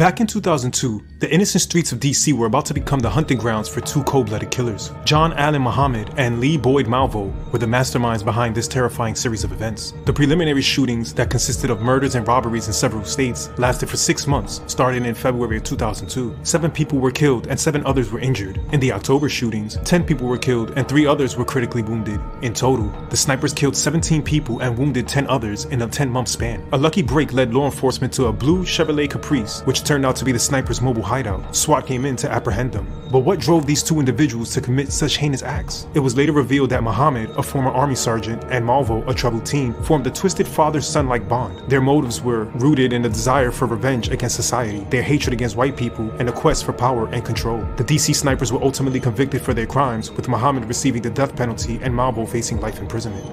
Back in 2002, the innocent streets of DC were about to become the hunting grounds for two cold-blooded killers. John Allen Muhammad and Lee Boyd Malvo were the masterminds behind this terrifying series of events. The preliminary shootings that consisted of murders and robberies in several states lasted for 6 months, starting in February of 2002. 7 people were killed and 7 others were injured. In the October shootings, 10 people were killed and 3 others were critically wounded. In total, the snipers killed 17 people and wounded 10 others in a 10-month span. A lucky break led law enforcement to a blue Chevrolet Caprice, which turned out to be the sniper's mobile hideout. SWAT came in to apprehend them. But what drove these two individuals to commit such heinous acts? It was later revealed that Muhammad, a former army sergeant, and Malvo, a troubled teen, formed a twisted father-son-like bond. Their motives were rooted in a desire for revenge against society, their hatred against white people, and a quest for power and control. The DC snipers were ultimately convicted for their crimes, with Muhammad receiving the death penalty and Malvo facing life imprisonment.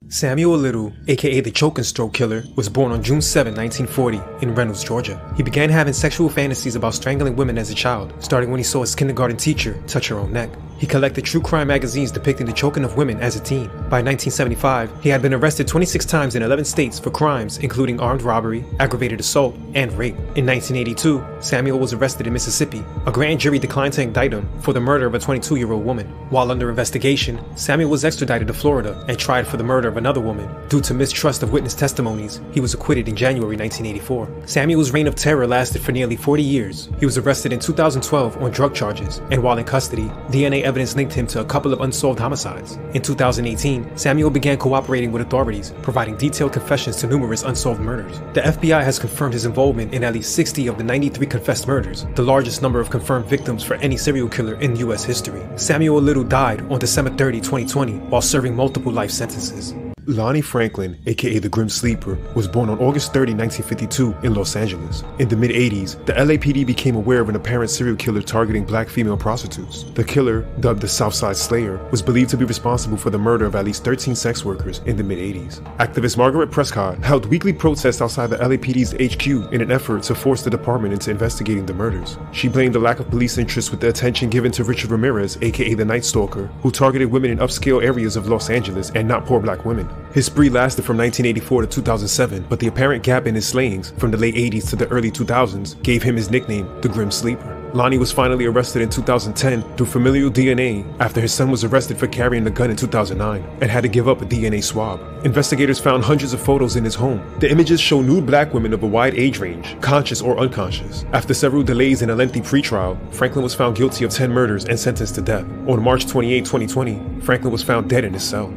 Samuel Little, aka the Choke and Stroke Killer, was born on June 7, 1940 in Reynolds, Georgia. He began having sexual fantasies about strangling women as a child, starting when he saw his kindergarten teacher touch her own neck. He collected true crime magazines depicting the choking of women as a teen. By 1975, he had been arrested 26 times in 11 states for crimes including armed robbery, aggravated assault, and rape. In 1982, Samuel was arrested in Mississippi. A grand jury declined to indict him for the murder of a 22-year-old woman. While under investigation, Samuel was extradited to Florida and tried for the murder of another woman. Due to mistrust of witness testimonies, he was acquitted in January 1984. Samuel's reign of terror lasted for nearly 40 years. He was arrested in 2012 on drug charges, and while in custody, DNA evidence linked him to a couple of unsolved homicides. In 2018, Samuel began cooperating with authorities, providing detailed confessions to numerous unsolved murders. The FBI has confirmed his involvement in at least 60 of the 93 confessed murders, the largest number of confirmed victims for any serial killer in U.S. history. Samuel Little died on December 30, 2020, while serving multiple life sentences. Lonnie Franklin, aka the Grim Sleeper, was born on August 30, 1952 in Los Angeles. In the mid-80s, the LAPD became aware of an apparent serial killer targeting black female prostitutes. The killer, dubbed the Southside Slayer, was believed to be responsible for the murder of at least 13 sex workers in the mid-80s. Activist Margaret Prescott held weekly protests outside the LAPD's HQ in an effort to force the department into investigating the murders. She blamed the lack of police interest with the attention given to Richard Ramirez, aka the Night Stalker, who targeted women in upscale areas of Los Angeles and not poor black women. His spree lasted from 1984 to 2007, but the apparent gap in his slayings from the late 80s to the early 2000s gave him his nickname, the Grim Sleeper. Lonnie was finally arrested in 2010 through familial DNA after his son was arrested for carrying a gun in 2009 and had to give up a DNA swab. Investigators found hundreds of photos in his home. The images show nude black women of a wide age range, conscious or unconscious. After several delays and a lengthy pretrial, Franklin was found guilty of 10 murders and sentenced to death. On March 28, 2020, Franklin was found dead in his cell.